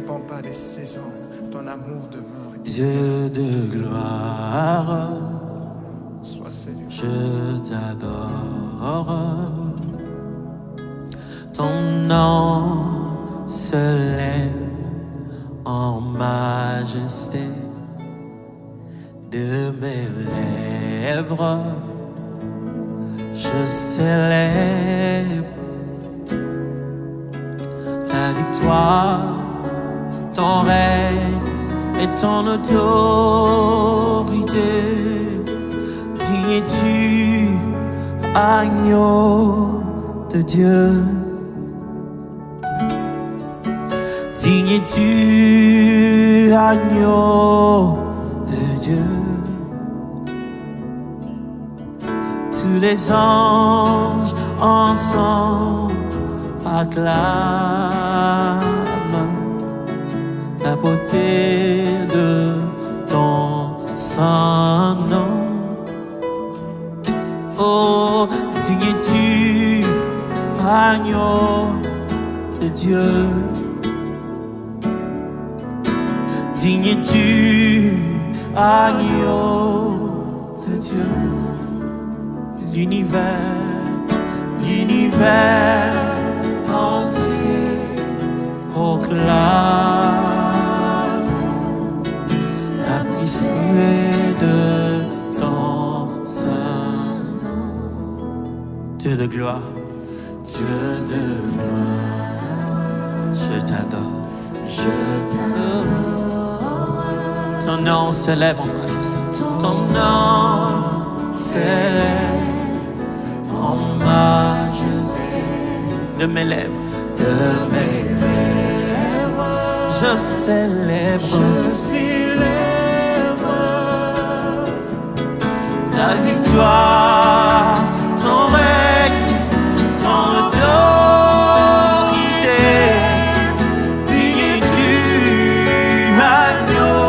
dépend pas des saisons, ton amour demeure. Dieu de gloire, Sois Seigneur. je t'adore. Ton nom se lève en majesté de mes lèvres. Je célèbre ta victoire, ton règne et ton autorité. Digne es-tu, agneau de Dieu. Digne es-tu, agneau de Dieu. Tous les anges ensemble acclament la beauté de ton saint nom. Oh, digne es-tu, agneau de Dieu. Digne es-tu, agneau de Dieu. L'univers entier proclame la puissance de ton saint nom. Dieu de gloire, Dieu de gloire, je t'adore, je t'adore. Ton nom s'élève en majesté, ton nom s'élève en majesté de mes lèvres, je célèbre, ta victoire, ton règne, ton autorité. Digne es-tu, agneau.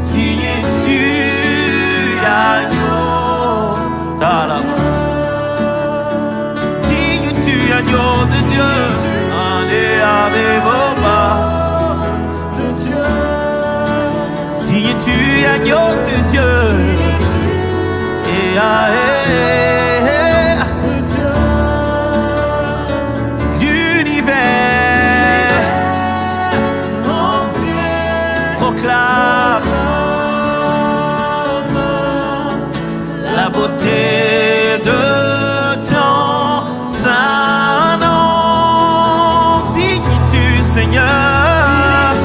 Digne es-tu, agneau de Dieu, allez avec vos pas de Dieu. Digne es-tu, agneau de Dieu, et de Dieu. L'univers entier proclame la beauté de ton saint nom. Digne es-tu, Seigneur,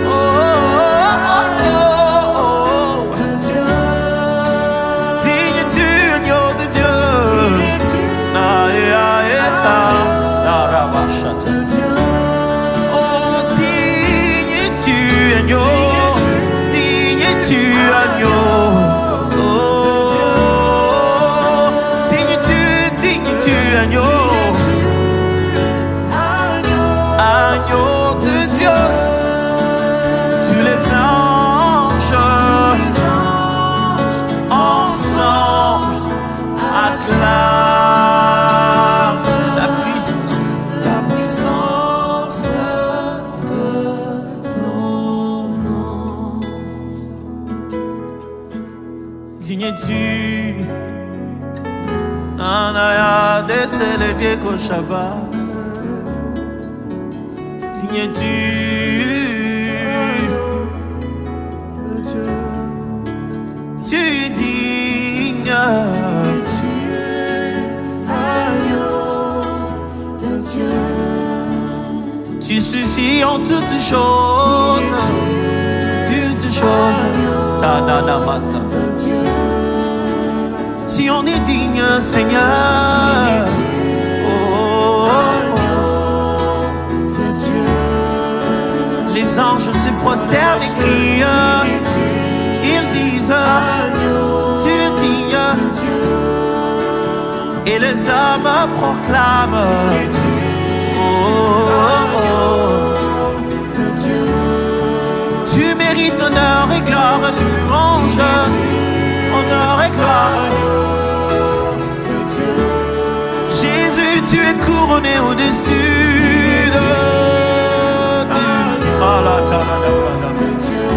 oh, oh, oh, oh. Digne es-tu, agneau de Dieu, oh, digne es-tu, agneau, digne es-tu, agneau. Agneau, agneau de Dieu, tous les anges ensemble acclament la puissance de ton nom. Digne es-tu, Anaya décélébé Koshaba. Digne es-tu, tu es digne, tu suffis en toutes choses, Tananamasa. Tu en es digne, Seigneur. Oh, oh, oh. Les anges se prosternent et crient. Ils disent, tu es digne. Et les hommes proclament, oh, oh, oh. Tu mérites honneur et gloire, louange, honneur et gloire. Jésus, tu es couronné au-dessus de Dieu.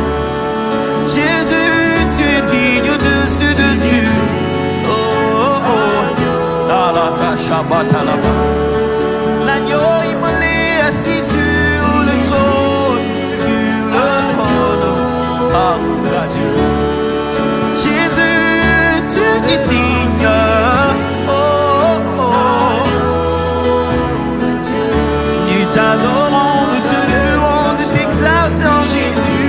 Jésus, tu es digne au-dessus de Dieu. Oh, oh, oh. L'agneau immolé assis sur le trône, Jésus, tu es digne. Oh, oh, oh. Nous t'adorons, nous te louons, nous t'exaltons, Jésus.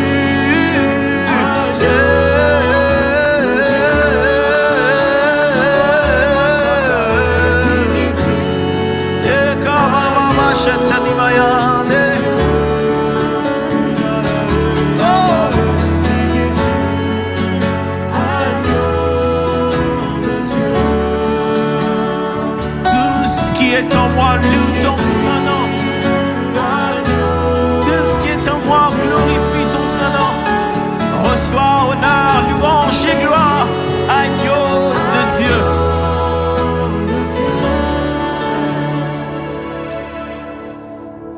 Tout ce qui est en moi loue ton Saint-Nom. Tout ce qui est en moi glorifie ton Saint-Nom. Reçois honneur, louange et gloire, agneau de Dieu.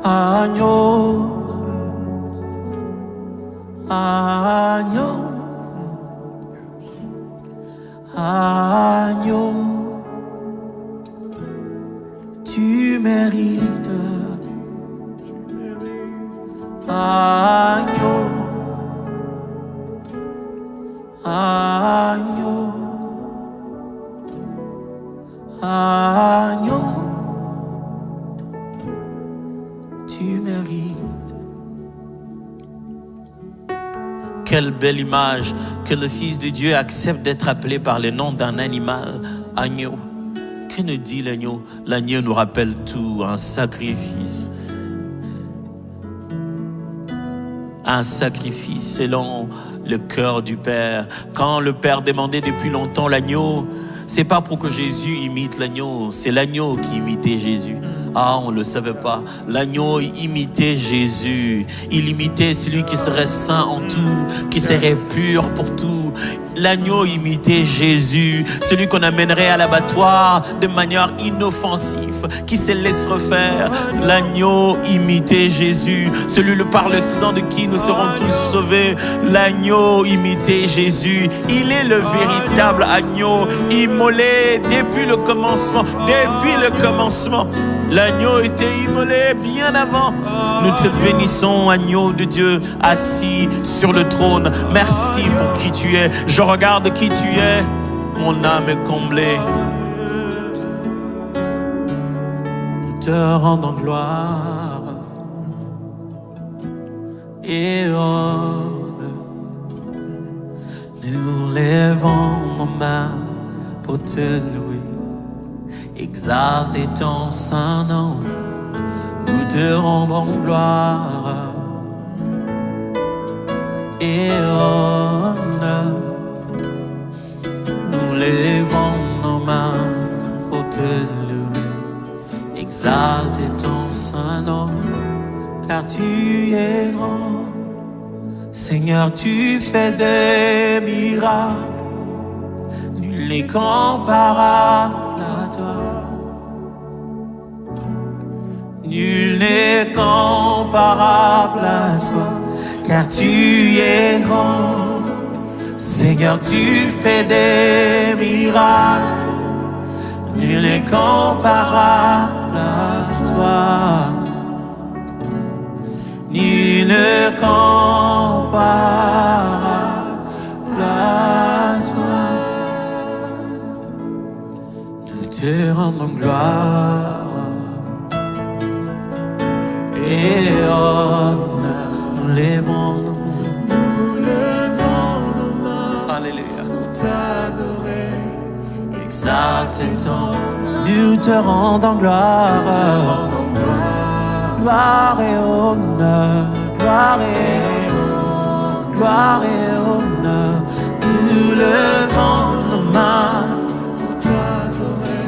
Agneau, agneau, agneau, tu mérites. Agneau, agneau, agneau. Tu mérites. Quelle belle image que le Fils de Dieu accepte d'être appelé par le nom d'un animal, agneau. Que nous dit l'agneau? L'agneau nous rappelle tout, un sacrifice. Un sacrifice selon le cœur du Père. Quand le Père demandait depuis longtemps l'agneau, c'est pas pour que Jésus imite l'agneau, c'est l'agneau qui imitait Jésus. Ah, on ne le savait pas. L'agneau imitait Jésus. Il imitait celui qui serait saint en tout, qui serait pur pour tout. L'agneau imitait Jésus, celui qu'on amènerait à l'abattoir de manière inoffensive, qui se laisse refaire. L'agneau imitait Jésus, celui par le sang de qui nous serons tous sauvés. L'agneau imitait Jésus. Il est le véritable agneau, immolé depuis le commencement. Depuis le commencement, l'agneau était immolé bien avant. Nous te bénissons, agneau de Dieu, assis sur le trône. Merci pour qui tu es. Je regarde qui tu es. Mon âme est comblée. Nous te rendons gloire et honneur. Nous lèvons nos mains pour te louer. Exalter ton saint nom, nous te rendons gloire et honneur. Nous lèvons nos mains pour te louer, exalter ton saint nom, car tu es grand. Seigneur, tu fais des miracles, nul n'est comparable à toi. Nul n'est comparable à toi, car tu es grand. Seigneur, tu fais des miracles, nul n'est comparable à toi. Nul n'est comparable à toi. Nous te rendons gloire et honneur. Nous lèvons nos mains, alléluia, pour t'adorer, exalter ton nom. Nous te rendons gloire, gloire et honneur, gloire et honneur, gloire et honneur. Nous levons nos mains pour t'adorer,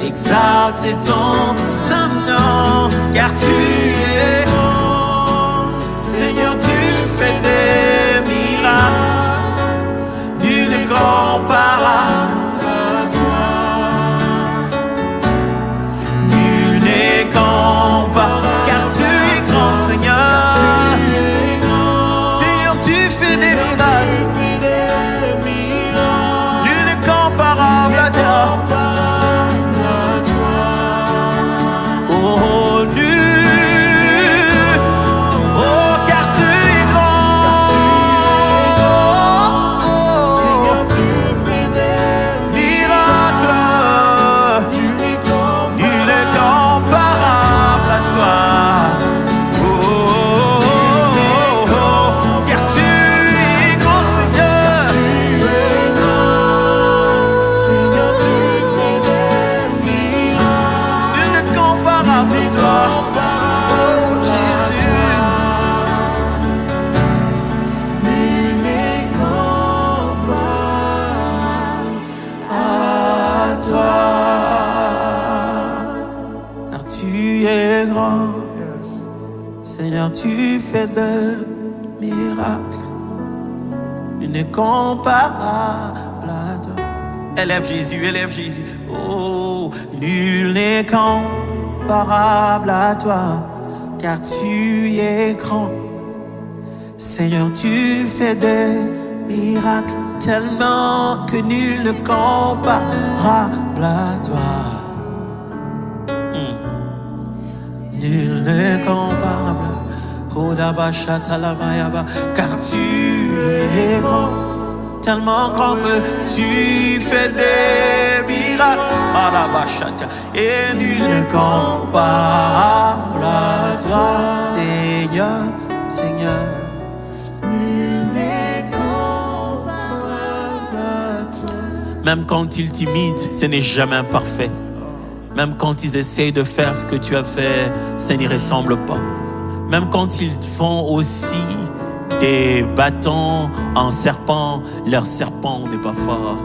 exalter ton saint nom, car tu es grand. Seigneur, tu fais des miracles, nul n'est comparable à toi. comparable à toi. Oh Jésus. Nul n'est comparable à toi. Car tu es grand, Seigneur, tu fais de miracles. Nul n'est comparable à toi. Élève Jésus, élève Jésus. Oh, nul n'est comparable à toi, car tu es grand. Seigneur, tu fais des miracles tellement que nul n'est comparable à toi. Nul n'est comparable. Car tu es grand, tellement grand que tu fais des miracles. Et nul n'est comparable à toi, Seigneur, Seigneur. Nul n'est comparable à toi. Même quand ils t'imitent, ce n'est jamais imparfait. Même quand ils essayent de faire ce que tu as fait, ça n'y ressemble pas. Même quand ils font aussi des bâtons en serpent, leur serpent n'est pas fort.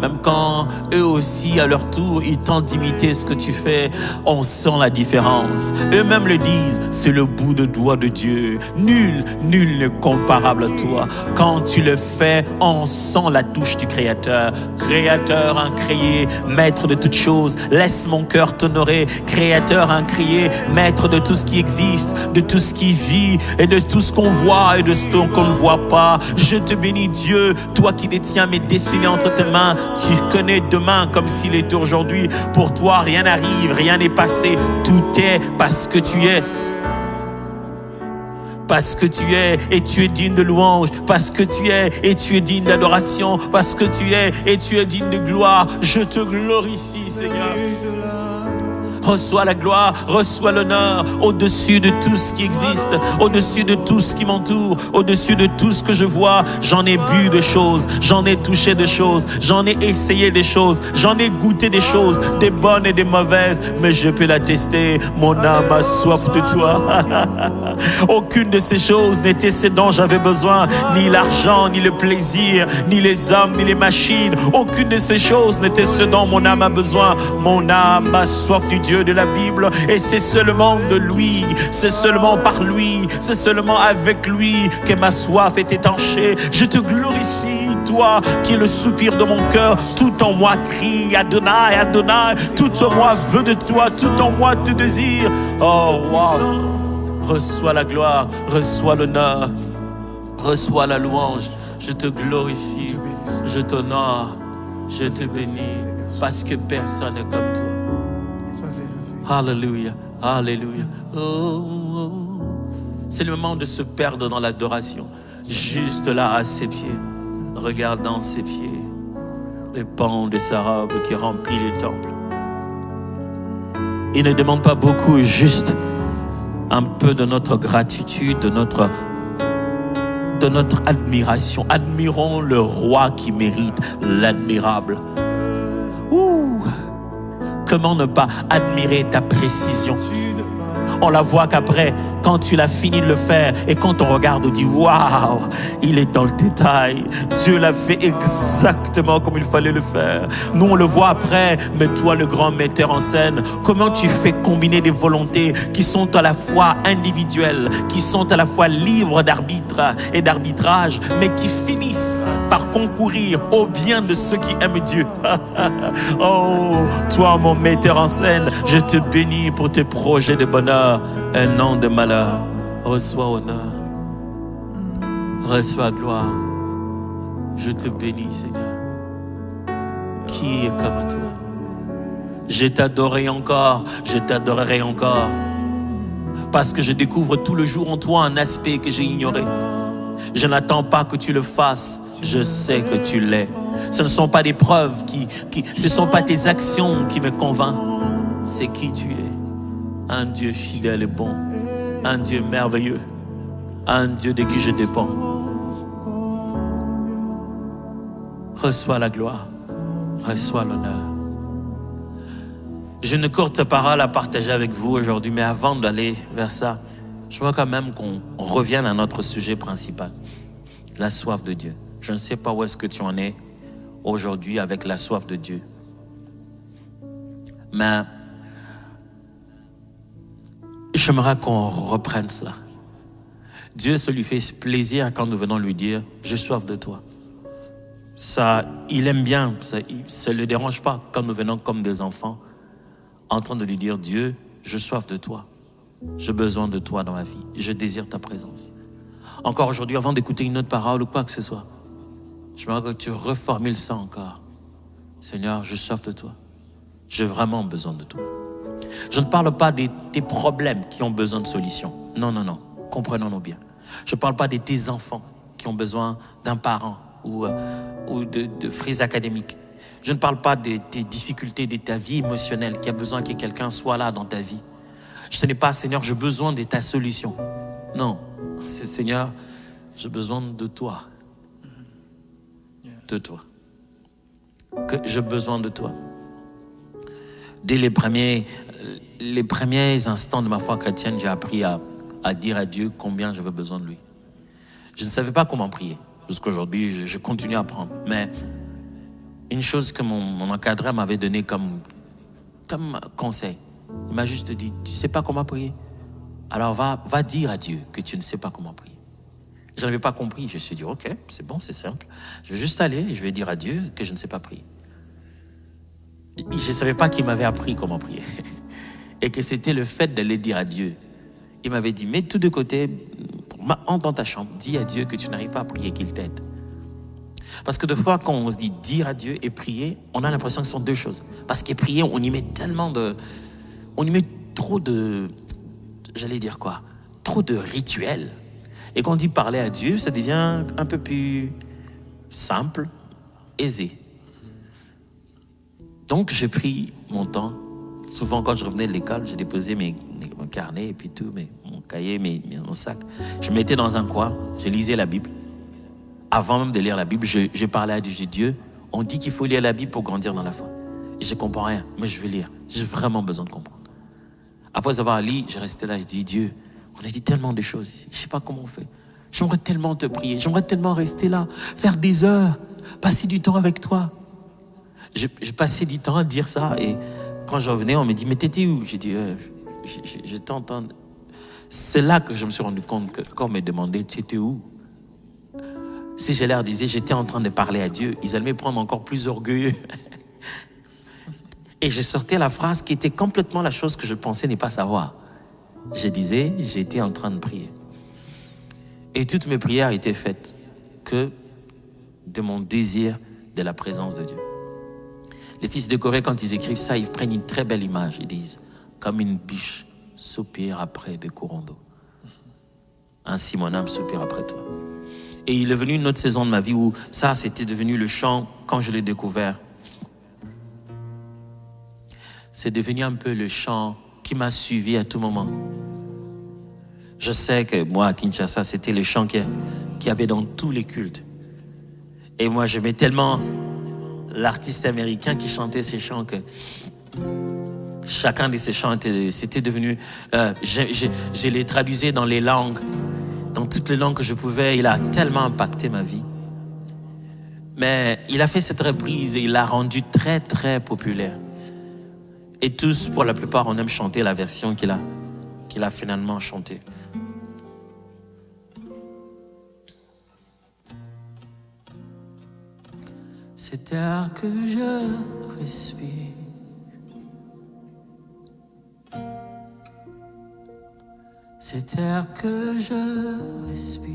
Même quand eux aussi, à leur tour, ils tentent d'imiter ce que tu fais, on sent la différence. Eux-mêmes le disent, c'est le bout de doigt de Dieu. Nul n'est comparable à toi. Quand tu le fais, on sent la touche du Créateur. Créateur incréé, maître de toutes choses, laisse mon cœur t'honorer. Créateur incréé, maître de tout ce qui existe, de tout ce qui vit et de tout ce qu'on voit et de ce qu'on ne voit pas. Je te bénis Dieu, toi qui détiens mes destinées entre tes mains. Tu connais demain comme s'il était aujourd'hui. Pour toi, rien n'arrive, rien n'est passé. Tout est parce que tu es. Parce que tu es et tu es digne de louange. Parce que tu es et tu es digne d'adoration. Parce que tu es et tu es digne de gloire. Je te glorifie, Seigneur. Reçois la gloire, reçois l'honneur au-dessus de tout ce qui existe, au-dessus de tout ce qui m'entoure, au-dessus de tout ce que je vois. J'en ai bu de choses, j'en ai touché de choses, j'en ai essayé des choses, j'en ai goûté des choses, des bonnes et des mauvaises, mais je peux l'attester, mon âme a soif de toi. Aucune de ces choses n'était ce dont j'avais besoin, ni l'argent, ni le plaisir, ni les hommes, ni les machines. Aucune de ces choses n'était ce dont mon âme a besoin. Mon âme a soif du Dieu de la Bible, et c'est seulement de lui, c'est seulement par lui, c'est seulement avec lui que ma soif est étanchée. Je te glorifie, toi qui es le soupir de mon cœur. Tout en moi crie Adonai, Adonai. Tout en moi veut de toi, tout en moi te désire. Oh wow. Reçois la gloire, reçois l'honneur, reçois la louange. Je te glorifie, je t'honore, je te bénis, parce que personne n'est comme toi. Alléluia, alléluia. Oh, oh, oh. C'est le moment de se perdre dans l'adoration. Juste là, à ses pieds, regardant ses pieds, les pans de sa robe qui remplit le temple. Il ne demande pas beaucoup, juste un peu de notre gratitude, de notre admiration. Admirons le roi qui mérite l'admirable. Comment ne pas admirer ta précision? On la voit qu'après, quand tu l'as fini de le faire et quand on regarde, on dit waouh, il est dans le détail. Dieu l'a fait exactement comme il fallait le faire. Nous on le voit après, mais toi le grand metteur en scène, comment tu fais combiner des volontés qui sont à la fois individuelles, qui sont à la fois libres d'arbitre et d'arbitrage, mais qui finissent par concourir au bien de ceux qui aiment Dieu. Oh, toi mon metteur en scène, je te bénis pour tes projets de bonheur et non de malheur. Reçois honneur, reçois gloire. Je te bénis, Seigneur. Qui est comme toi? Je t'adorerai encore, je t'adorerai encore, parce que je découvre tout le jour en toi un aspect que j'ai ignoré. Je n'attends pas que tu le fasses, je sais que tu l'es. Ce ne sont pas des preuves ce ne sont pas tes actions qui me convainquent. C'est qui tu es. Un Dieu fidèle et bon, un Dieu merveilleux, un Dieu de qui je dépends. Reçois la gloire, reçois l'honneur. J'ai une courte parole à partager avec vous aujourd'hui, mais avant d'aller vers ça, je vois quand même qu'on revienne à notre sujet principal, la soif de Dieu. Je ne sais pas où est-ce que tu en es aujourd'hui avec la soif de Dieu. Mais j'aimerais qu'on reprenne cela. Dieu, ça lui fait plaisir quand nous venons lui dire « J'ai soif de toi ». Ça, il aime bien, ça ne le dérange pas quand nous venons comme des enfants en train de lui dire « Dieu, j'ai soif de toi, j'ai besoin de toi dans ma vie, je désire ta présence ». Encore aujourd'hui, avant d'écouter une autre parole ou quoi que ce soit, je me que tu reformules ça encore. Seigneur, j'ai soif de toi, j'ai vraiment besoin de toi. Je ne parle pas de tes problèmes qui ont besoin de solutions. Non, non, non, comprenons-nous bien. Je ne parle pas de tes enfants qui ont besoin d'un parent ou de frises académiques. Je ne parle pas de tes difficultés, de ta vie émotionnelle qui a besoin que quelqu'un soit là dans ta vie. Ce n'est pas, Seigneur, j'ai besoin de ta solution. Non, c'est Seigneur, j'ai besoin de toi. De toi. Que j'ai besoin de toi. Dès les premiers instants de ma foi chrétienne, j'ai appris à dire à Dieu combien j'avais besoin de lui. Je ne savais pas comment prier. Jusqu'aujourd'hui, je continue à apprendre. Mais une chose que mon encadreur m'avait donné comme conseil, il m'a juste dit, tu ne sais pas comment prier? Alors va dire à Dieu que tu ne sais pas comment prier. Je n'avais pas compris. Je me suis dit, ok, c'est bon, c'est simple. Je vais juste aller et je vais dire à Dieu que je ne sais pas prier. Je ne savais pas qu'il m'avait appris comment prier. Et que c'était le fait d'aller dire à Dieu. Il m'avait dit, mets tout de côté, entre dans ta chambre, dis à Dieu que tu n'arrives pas à prier, qu'il t'aide. Parce que des fois, quand on se dit dire à Dieu et prier, on a l'impression que ce sont deux choses. Parce que prier, on y met trop de, j'allais dire quoi, trop de rituels. Et quand on dit parler à Dieu, ça devient un peu plus simple, aisé. Donc, j'ai pris mon temps. Souvent, quand je revenais de l'école, j'ai déposé mon carnet et puis tout, mon cahier, mon sac. Je me mettais dans un coin, je lisais la Bible. Avant même de lire la Bible, je parlais à Dieu. Je dis, Dieu, on dit qu'il faut lire la Bible pour grandir dans la foi. Et je ne comprends rien, mais je vais lire. J'ai vraiment besoin de comprendre. Après avoir lu, je restais là, je dis, Dieu, on a dit tellement de choses ici. Je ne sais pas comment on fait. J'aimerais tellement te prier. J'aimerais tellement rester là, faire des heures, passer du temps avec toi. J'ai passé du temps à dire ça et quand je revenais, on me dit, mais t'étais où? J'ai dit, je t'entends. C'est là que je me suis rendu compte que quand on me demandait, tu étais où? Si je leur disais, j'étais en train de parler à Dieu, ils allaient me prendre encore plus orgueilleux. Et je sortais la phrase qui était complètement la chose que je pensais ne pas savoir. Je disais, j'étais en train de prier. Et toutes mes prières étaient faites que de mon désir de la présence de Dieu. Les fils de Corée, quand ils écrivent ça, ils prennent une très belle image. Ils disent, comme une biche soupire après des courants d'eau. Ainsi mon âme soupire après toi. Et il est venu une autre saison de ma vie où ça, c'était devenu le chant quand je l'ai découvert. C'est devenu un peu le chant qui m'a suivi à tout moment. Je sais que moi, à Kinshasa, c'était le chant qu'il y avait dans tous les cultes. Et moi, j'aimais tellement l'artiste américain qui chantait ces chants que chacun de ces chants c'était devenu... je les traduisais dans les langues, dans toutes les langues que je pouvais. Il a tellement impacté ma vie. Mais il a fait cette reprise et il l'a rendue très, très populaire. Et tous, pour la plupart, on aime chanter la version qu'il a finalement chantée. Cet air que je respire, cet air que je respire,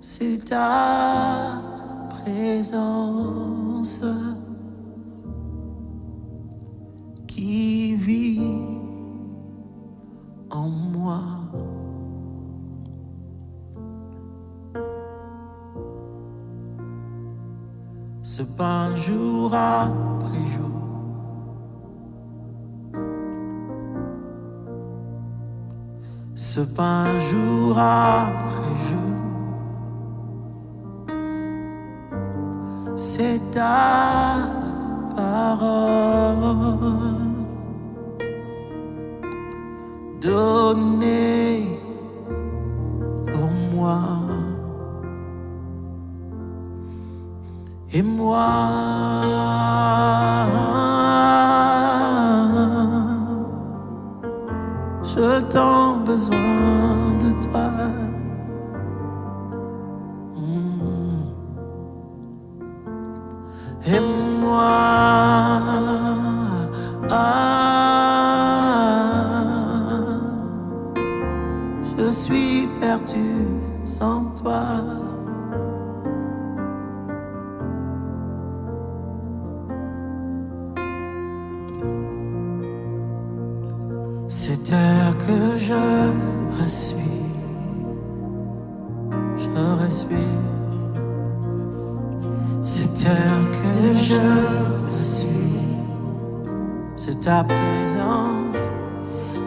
c'est ta présence qui vit en moi. Ce pain jour après jour, ce pain jour après jour, c'est ta parole donnée pour moi. Et moi, je t'en besoin de toi. Et moi, je suis perdu sans toi. C'est air que je respire, c'est air que je respire, c'est ta présence,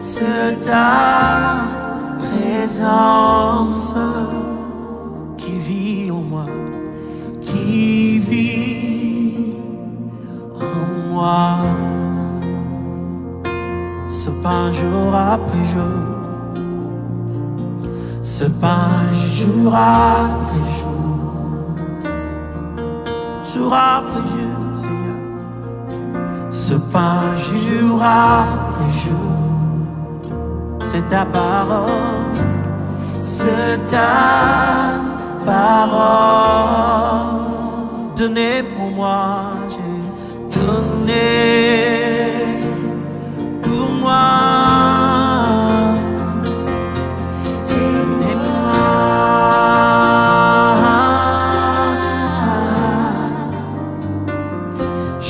c'est ta présence qui vit en moi, qui vit en moi. Ce pain jour après jour, ce pain jour après jour, jour après jour, Seigneur. Ce pain jour après jour, c'est ta parole, c'est ta parole donnée pour moi, j'ai donné.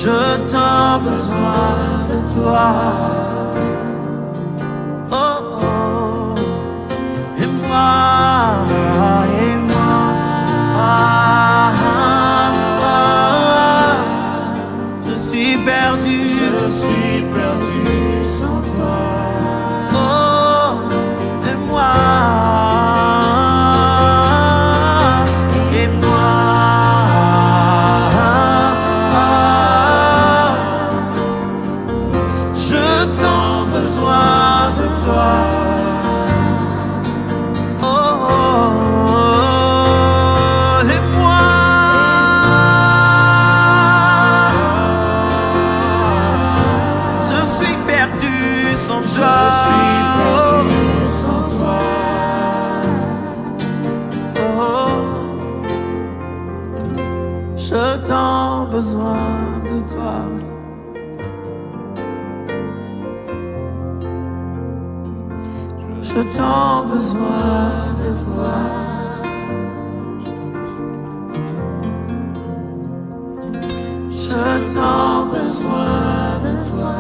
Je t'en besoin de toi. Oh oh, et moi, je suis perdu sans toi. Oh, et moi, de toi. Oh, oh, oh, et moi, je suis perdu sans toi. Oh, je t'en besoin de toi. Je t'en besoin de toi. Je t'en besoin de toi.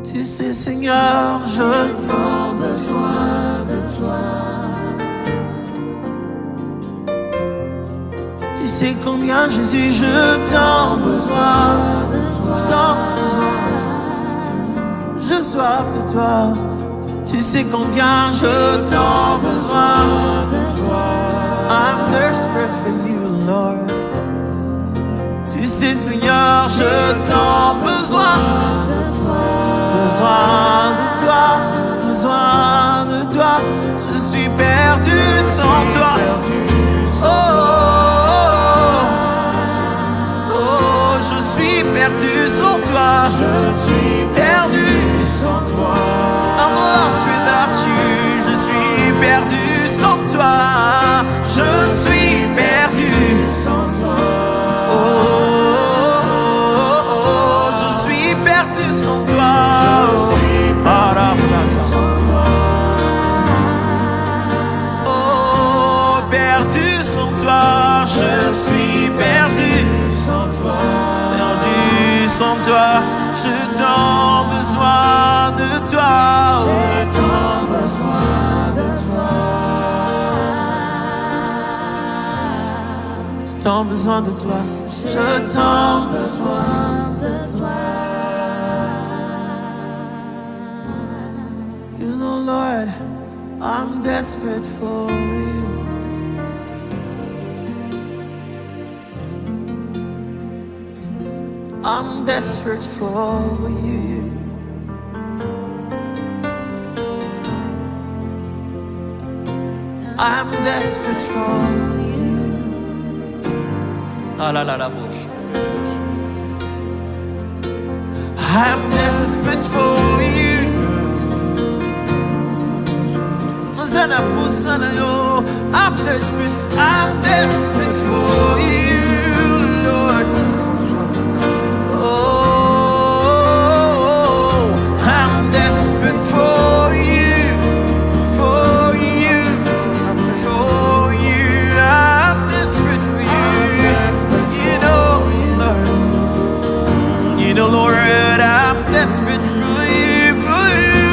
Tu sais, Seigneur, je t'en besoin de toi. Tu sais combien, Jésus, je t'en besoin de toi. Je t'en besoin. Je soif de toi, tu sais combien je t'en besoin de toi. I'm desperate for you, Lord. Tu sais, Seigneur, je t'en besoin de toi. Besoin de toi, besoin de toi. Je suis perdu sans toi. Oh, oh, oh, je suis perdu sans toi. Je suis perdu. I'm lost without you. Je suis perdu sans toi. Je suis perdu sans toi. Oh, oh, oh, oh, je suis perdu sans toi. Je suis perdu sans toi. Oh, perdu sans toi. Je suis perdu sans toi. Perdu sans toi. Je t'en besoin de toi. J'ai tant besoin de toi. J'ai tant besoin de toi. J'ai tant besoin de toi. You know, Lord, I'm desperate for you. I'm desperate for you. I'm desperate for you. Ah la la la bouche. I'm desperate for you. I'm desperate for you, Lord. Oh, I'm desperate for you, for you, for you. I'm desperate for you. You know, Lord, I'm desperate for you, for you.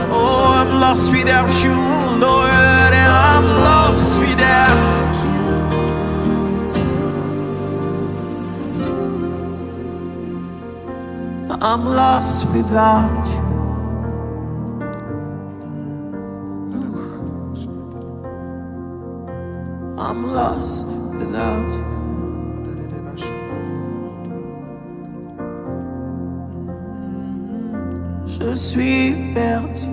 Oh, I'm lost without you, Lord, and I'm lost without you. I'm lost without you. I'm lost without you. Je suis perdu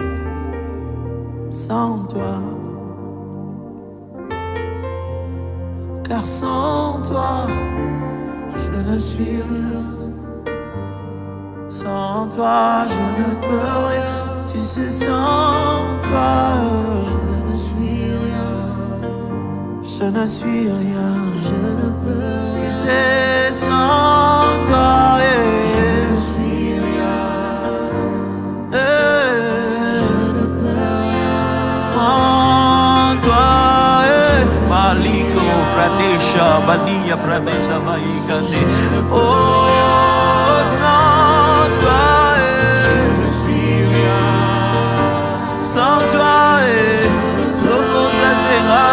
sans toi, car sans toi, je ne suis rien. Sans toi, je ne peux rien. Tu sais, sans toi, je ne suis rien. Je ne suis rien. Je ne peux rien. Tu sais, sans toi, je ne suis rien. Je ne peux rien. Sans toi, Maliko Pradesha Bania Pradesha Vaikane. oh, sans toi, je ne suis rien. sans toi, Soko Satera,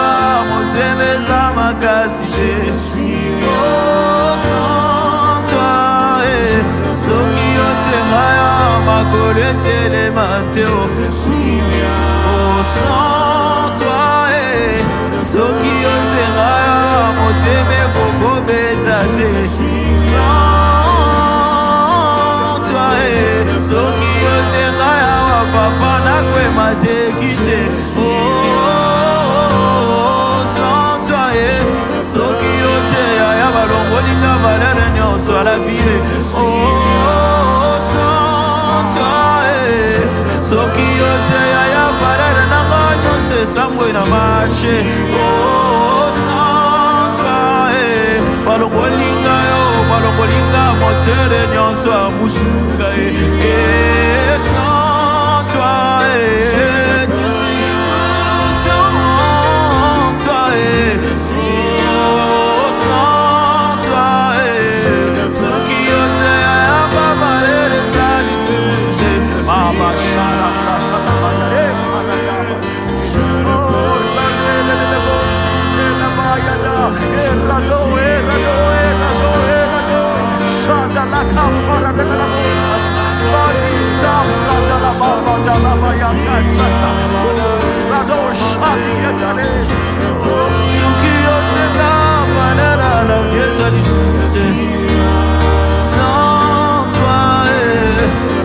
Motemeza Makasi. Oh, sans toi, Soki Otemaya, Makore Tele Mateo. Oh, sans toi, Soki Otemaya, Moteme Koko Betate. Sans toi, Soki Otemaya, Papa Nakwe Matekite. Oh, sans toi, Soki Otemaya, Balongolinga Valere Nyonso à la vie. Oh, sans toi, Soki Otemaya, Valere Nanga Nyonso Samwe na marche. Oh, sans toi, Balongolinga yo, Balongolinga Motere Nyonso Amushunga. Sans toi, tu sais, sans toi, oh, sans toi, ce qui était à ma valeur de salissouche, Mama Shara, sans toi,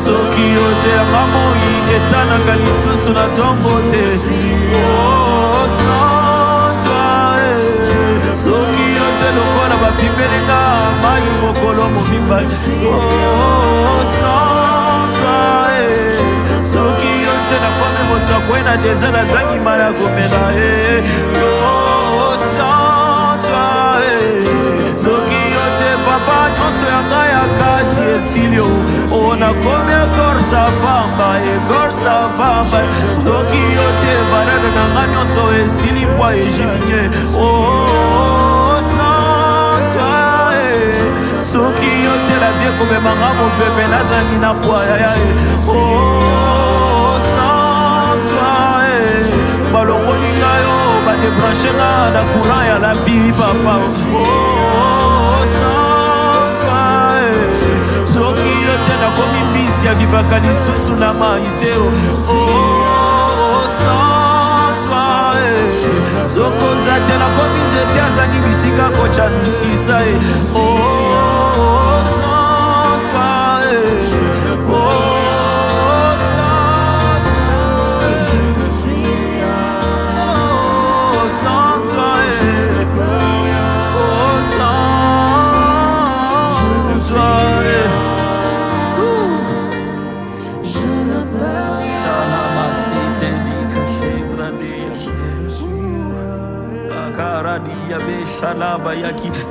soki otelanga moi etanaka lisusu na ntongo te. Oh, sans toi, soki ote lokola bapimbelinga mai mokolo mobimba. Oh, sans toi, soki ote nakomi moto akwei na deza nazangi mai ya komela. Oh, sans toi, soki ote papa nyonso ya ngai ya kati esilio. Oh, nakomi ekorsa pamba, ekorsa pamba. Soki ote valere na ngai nyonso esili mpo ejimie. Oh, sans toi, soki ote la vie komemanga mopepe nazangi na pwaya. Oh, sans toi, balongolinga yo, débranché na courant ya la vie, papa. Oh, sans toi, soki yo te nakomi mbisi ya vivaka lisusu na mai te. Oh, sans toi, sokoza te nakomi nzete azangi bisika kocha misisa. Oh, sans toi, oh. Sans toi, je ne peux rien. Oh, sans toi, je ne peux rien.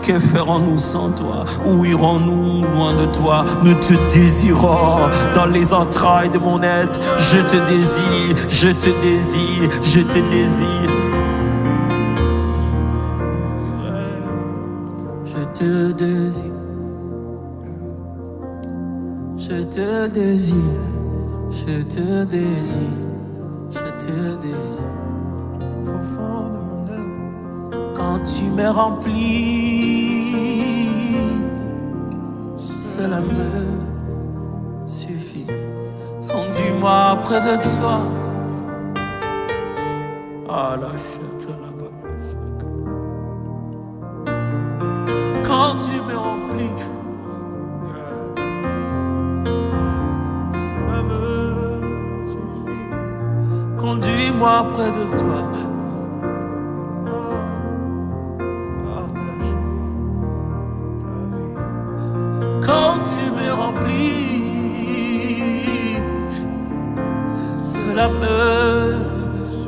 Que ferons-nous sans toi? Où irons-nous loin de toi? Nous te désirons dans les entrailles de mon être. Je te désire, je te désire, je te désire. Je te désire, je te désire, je te désire, je te désire. Profond de mon être, quand tu me remplis, cela me suffit. Conduis-moi près de toi. Ah, la chute là-bas. Quand tu me remplis, cela me suffit. Conduis-moi près de toi. Quand tu me remplis, cela me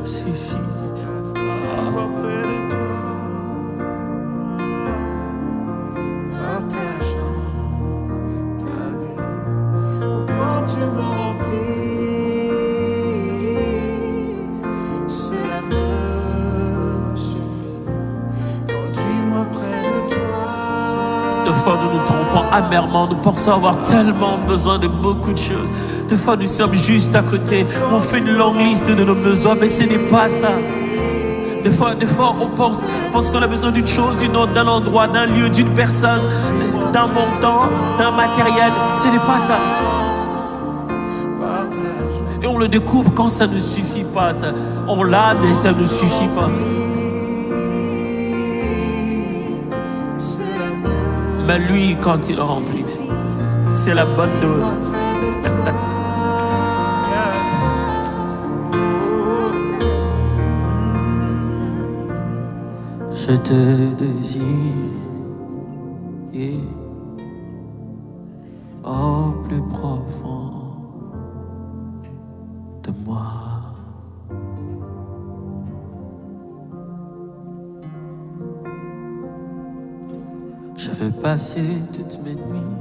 suffit. Des fois, nous nous trompons amèrement, nous pensons avoir tellement besoin de beaucoup de choses. Des fois, nous sommes juste à côté, on fait une longue liste de nos besoins, mais ce n'est pas ça. Des fois, on pense qu'on a besoin d'une chose, d'une autre, d'un endroit, d'un lieu, d'une personne, d'un montant, d'un matériel. Ce n'est pas ça. Et on le découvre quand ça ne suffit pas. On l'a, mais ça ne suffit pas. Mais lui, quand il remplit, c'est la bonne dose. Je te désire au plus profond de moi. Je veux passer toutes mes nuits.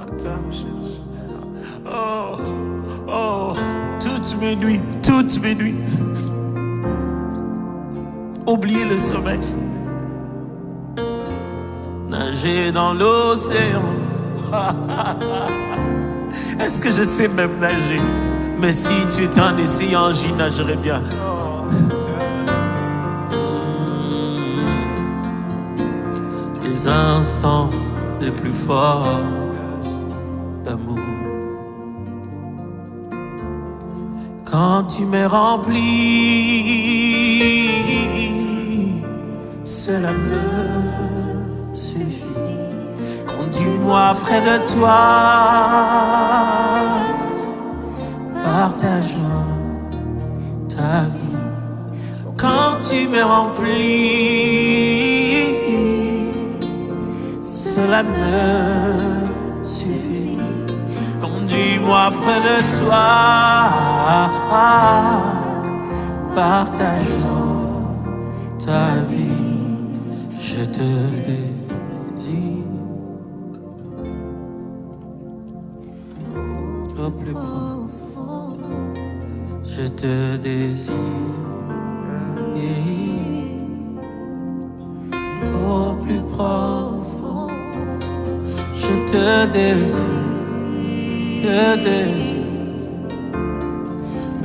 Attends, me cherche. Oh, toutes mes nuits, toutes mes nuits. Oublier le sommeil. Nager dans l'océan. Est-ce que je sais même nager? Mais si tu étais un essayant, j'y nagerais bien. Les instants les plus forts d'amour. Quand tu me remplis, cela me suffit. Conduis-moi près de toi, partage-moi ta vie. Quand tu me remplis, cela me suffit. Conduis-moi près de toi, partage-moi ta vie. Je te désire au plus profond. Je te désire au plus profond. Je te désire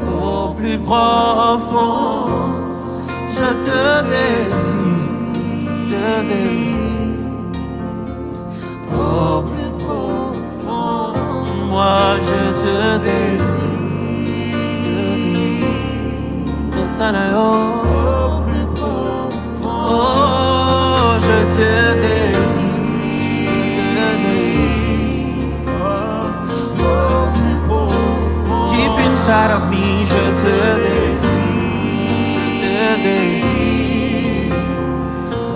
au plus profond, je te désire, au plus profond, moi je te désire, au plus profond, oh, je te désire. Deep inside of me, je te désire,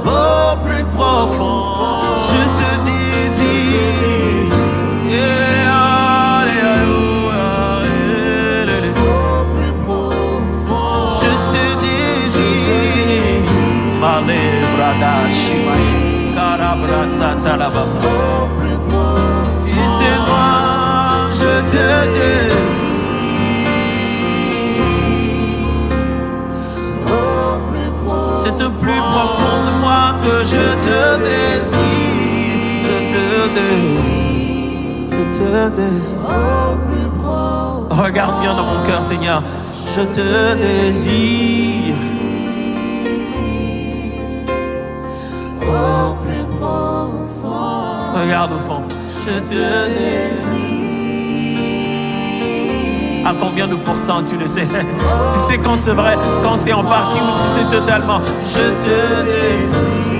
au plus profond, je te désire, au plus profond, je te désire, Male brada shimai, karabra satalaba, au plus profond, et c'est moi, je te désire. C'est au plus profond de moi que je te désire, je te désire, au plus profond. Regarde bien dans mon cœur, Seigneur, je te désire, au plus profond. Regarde au fond, je te désire. À combien de pourcents tu le sais? Tu sais quand c'est vrai, quand c'est en partie ou si c'est totalement. Je te désire.